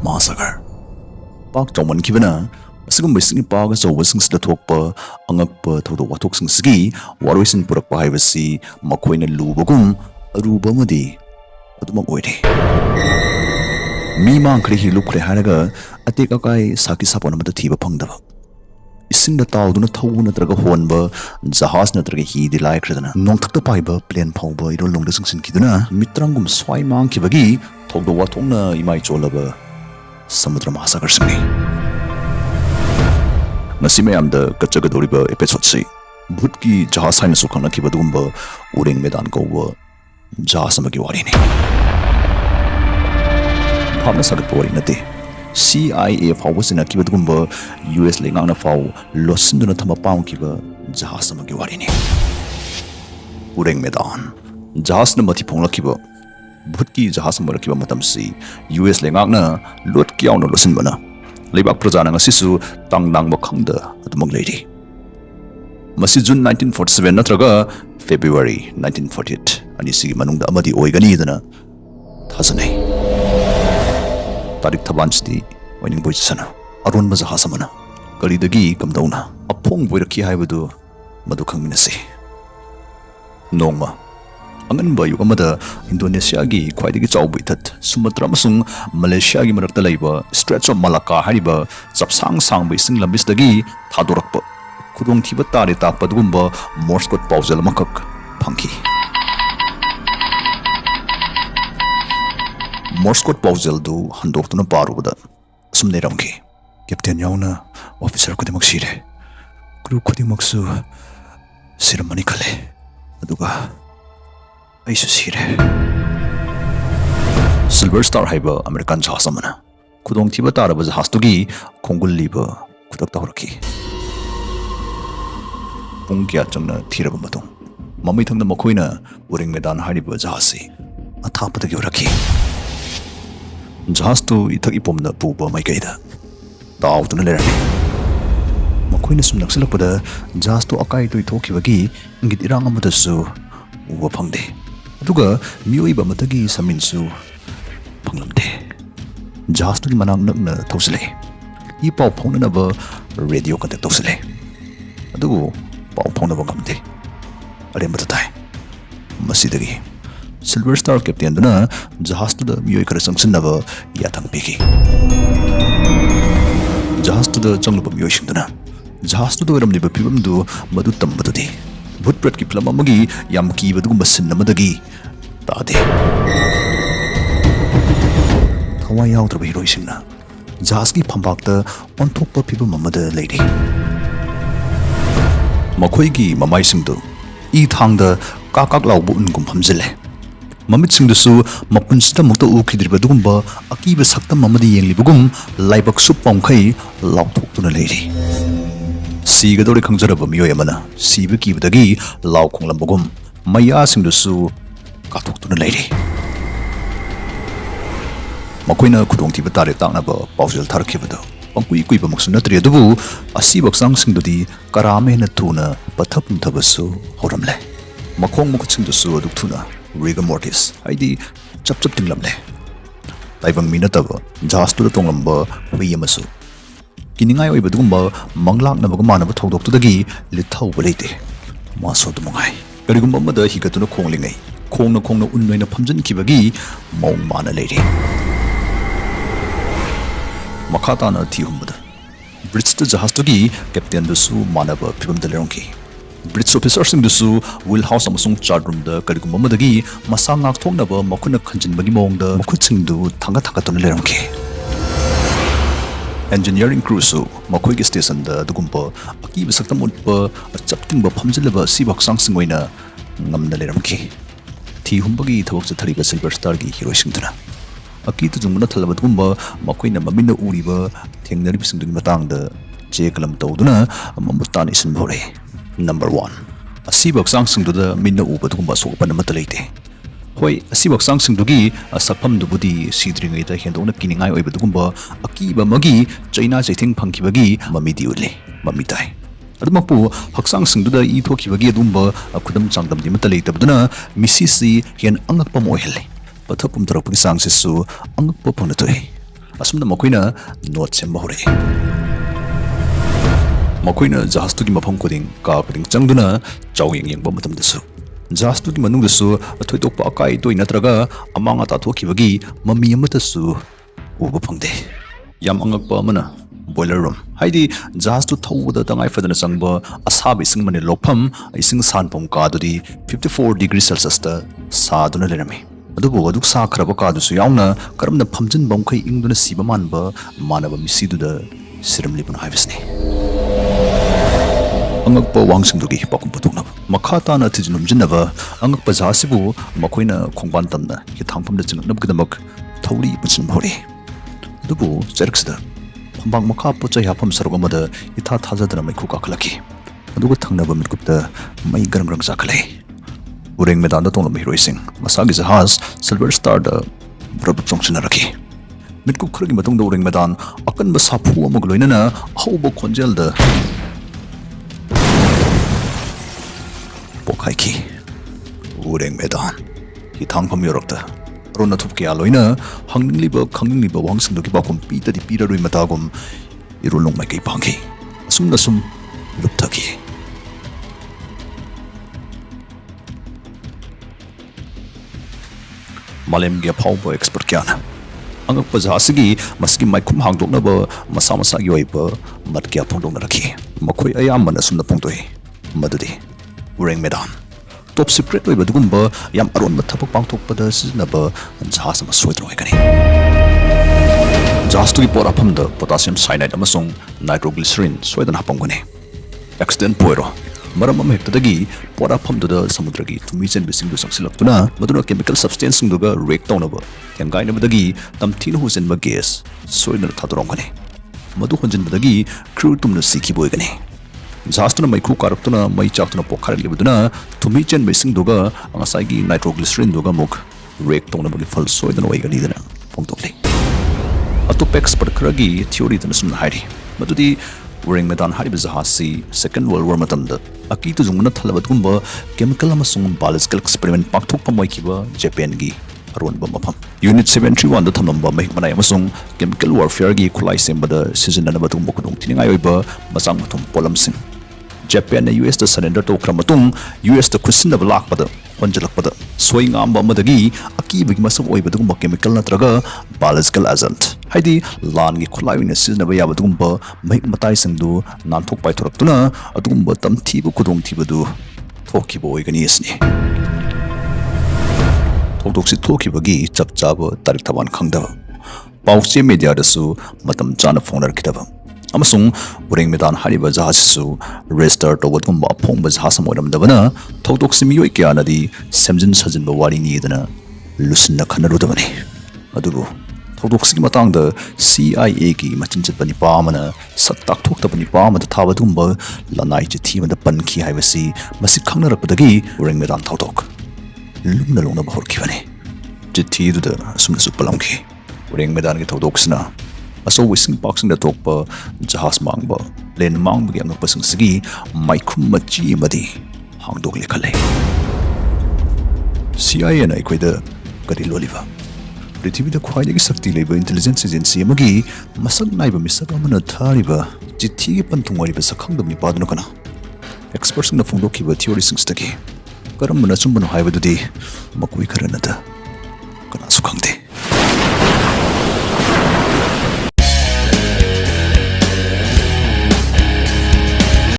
Massacre. Park Jongman Kivana, a second by singing park as always sings the talkpa, Angakpa to the Watoxing Ski, Warwisin put up privacy, Maquina Lubagum, a Rubamadi, at the Makwedi. Mima Krihi look Hanaga, a take a guy Saki Sapon the Tiba Pongda. Ising the Tau do not tone at Raga Honba, Zahas Natragi he the like Redana, non took the piper, plain Pauba, it all long distance in Kiduna, Mitrangum Swai Monkey Bagi, told the Watona, Imai Samudra Massacre Singing. Nasime am the Kachagadoriba episode Bhootki Jahaj ASENGBA Kibadumba, Uring Medan Gowa, Jahaj ASENGBA WARI. Pamna Sagat Wari Nate. CIA was in a Kibadumba, US Lingana Fow, Losinduna Tamapang Kiba, Jahaj ASENGBA WARI. Uring Medan. Jahaj Namatipong Kiba. Bhootki Jahaj ASENGBA Kiba Matamsi, US Lingana, Lot Kiano Losinbana. Lebak Prajana Sisu, Tang Nang Bakanda, at the Mong Lady. Masi June 1947 Natraga, February 1948, and you see Manung Amadi Oiganidana, Tazane. Tarik Tabansti, winning boy sana, Arun Bazahasamana, Kalidagi, Kamdona, a pong boy ki Haibudu, Madukaminasi. Noma. Angan ba yung amada Indonesia gi khwaidagi chawbui that Sumatra masung Malaysia gi marakta laiba Stretch of Malacca hariba chapsang sangbui sing lambis dagi thadorakpa khudong thiba tare takpa dugumba Morse code pausal makak phangki Morse code pausal du handoktuna parubada sumne ramki Captain yauna officer kudimak sire crew kudimaksu siramani khale aduga Silver Star Haiba American Jahasamana. Kudong Tiba Tara was a Hastugi, Kongul Liba, Kudaktaraki. Punkia Jumna Tirabatung. Mamitum the Makuina, Uring Medan Hariba Jahasi, a top of the Yoraki. Jahastu Itagipum the Puba Maigada. Tao to the Leraki. Makuina Sunaxilapeda, Jahastu Akai to Itokiwagi, and get Irangamatasu, Wapangde. Aduga Miuiba Matagi Saminsu Panglamde Jahaj to the Manang na Tosile. Ipaw Ponanaba radio contact Tosile. Adugo Pau Ponaba Gamde Arematatai Masidagi Silver Star Captain Duna Jahaj to the Muikarasang Sinava Yatang Piki Jahaj to the Jungle of Yoshindana Jahaj to the Ramniba Pibamdu Madutam Matudi Woodbread ki Plamamagi, Yamki, Badumasin Namadagi, Tade. Hawaii out of Hiroshima. Jaski Pambakta on top of people Mamada lady. Makoigi, Mamai Singdo, eat hang the Kakak Laubun Gumpamzile. Mamit Sing the Su, Mapunsta Moto Ukidribadumba, Akiba Sakta Mamadi and Libugum, Laibak Supamkai, Lauk to the lady. Sigadori Kangaraba Mioyamana, Sibiki Dagi, Lau Kong Lambogum, Maya Sing the Su, Katuk to the lady. Maquina Kudong Tibatari Tanaba, Pausel Tarkivado, Pangui Maxunatria Dubu, a Sibok Sang Singdudi, Karame Natuna, Patapum Tabasu, Horamle. Makong Mukutsing the Su Duktuna, Rigor Mortis, ID, Chapchapting Lamle. Taivang Minataba, Jas to the Tonglamba, Huyamasu. Kiningai Ibadumba, Manglak Nabagumana Todok to the Gi, Litau Balete. Maso to Mongai. Garigumba mother he got to the Konglingai. Kong no Unwin a Pamjan Kibagi, Mong Mana lady. Makatana Tihumada. Brits to Jahastogi, Captain the Su Manaba Pibum de Leronki. Brits officers in the Su will house Amasung Chardrum the Garigumba Madagi, Masanga Tonaba, Makuna Kanjin Bagimong the Makutsing do Tangatakaton Leronki. Engineering crew so Makoigi station the Dugumpa, Aki Saktamutpa, a chapting Pamzilaba, Sibak Sang Singwina, Namdalemki. T. Humbagi talks the Taliba Silver Star Hiroshima. Aki to Jumnatal Gumba, Makwina Mamina Uriba, Ting the Ribs in Matang the Jakalam Toduna, Mamutan is in Bore. Number 1. A Sibak Sang Sing to the Minna Uba Dumba so Panamatalate. Hoy, a Sibak Sang Sing Dugi, a Sapam Dubudi, Sidring a Hendona Kiningai over Dugumba, Akiba Magi, China Jating Pankibagi, Mamidiuli, Mamitai. Adamapu, Haksang Sing to the Itoki Dumba, a Kudam Sangdam Dimatalate Abduna, Missisi, Hian Angapam Oil. But Hopum Dropping Sang Sisu, Angapoponatoy. asumna makoina note semba hore makoina jahaz tu ki mafam koding ka koding changduna chawing yengba matam desu jahaz tu ki manung desu athoi tok pa kai toi natraga amanga ta thokibagi mami amata su uba phangde yam angak pa mana boiler room haidi jahaz tu thawda tangai fadana changba asabi sing mani lopham ising san pom ka dudi 54 degrees celsius ta saduna lerami adubu aduk sa khraba ka du su yauna karamna phamjin bomkhai ingduna siba manba manaba misidu da siramli bun haibisni angakpa wangsingdugi pakum patukna makhata na thijnum jinaba angakpa jahasibu makoina khongban tamna hi thangpamda chingnab gidamak thawri puchin bhori adubu cherksda phambang makha pochai hapam sarog amada itha thajadana mai khuka khalaki aduga thangnaba mitkupta mai garang jakhalai ureng medan da tonglam heroising masagi jahaz silver star da brab chongchina rakhi mitkup khragi matong da ureng medan akan ba sapu amog loinana haubo khonjel da pokaiki ureng medan hi thangpham yorokta rona thupke aloina hangingliba khangingliba wangsingdoki bakom pita di pira roi matagom irulong mai kai pangki asumna sum lupthaki malem ge phawbo expert kyana angakpa jahasigi maski maikhum hangdoknaba masa masa gi oiba matkya phongdongna rakhi makhoi ayamana sumna phongtoi madudi ureng medan top secret oiba dugumba yam aron mathapak pangthokpada siznaba jahaz ama soidro hoigani jahaz tu pora phamda potassium cyanide amasung nitroglycerin soidan hapamgani accident poiro maram am hektadagi pora phamda samudragi tumi chen bising du saksilaktuna maduna chemical substance duga react tawnaba kengaina badagi tamthin husen ba gas soidana thadorongani madu honjin badagi crew tumna sikhi boigani jahaz tu mai khu karaktuna mai chaktuna pokhar libuduna tumi chen bising duga angasai gi nitroglycerin duga muk react tawnaba gi fal soidana oigani dana phongtokli atop expert khragi theory dana sun hairi madudi ureng medan hariba jahasi second world war matamda aki tu jungna thalabadgumba chemical amasung biological experiment pakthok pamoi kiba japan gi aron ba mafam unit 731 da thamamba mai manai amasung chemical warfare gi khulai sembada season na batung bokudong tiningai oiba masang mathum polam sing japan na us da surrender to kramatung us da kusin da lakpada honjalakpada soingamba madagi aki bigi masam oiba dugumba chemical natraga biological agent haidi lan gi khulai wina season ba yabadugumba mai matai singdu nanthok pai thoraktuna adugumba tamthi bu kudong thibadu thokibo oigani asni thokdoksi thokibagi chapchaba tarik thaban khangdaba pauche media da su matam chana phongnar kidaba amasung ureng medan hariba jahasisu register tawatgumba phongba jahasam oramdabana thokdoksi miyoi kyanadi semjin sajinba wari ni dana lusinna khanarudabani adubu thokdoksi matangda CIA ki machin chatpani pamana saktak thoktabani pamada thabadumba lanai chithi mada panki haibasi masi khangnarakpadagi ureng medan thokdok lumna longna bahor kivane chithi du sumna supalamki ureng medan ki thokdoksna aso wising boxing da tokpa jahaz mangba len mangba gi angpa singsi maikhum machi madi hangdok lekhale CIA na ikoida kari loliva prithvi da khwai gi sakti leba intelligence agency amagi masak naiba misak amana thariba chithi gi panthung wari ba sakhang dam ni paduna kana experts na phongdok ki theory singstaki karam na chumbano haibadudi makui kharana da kana sukhangde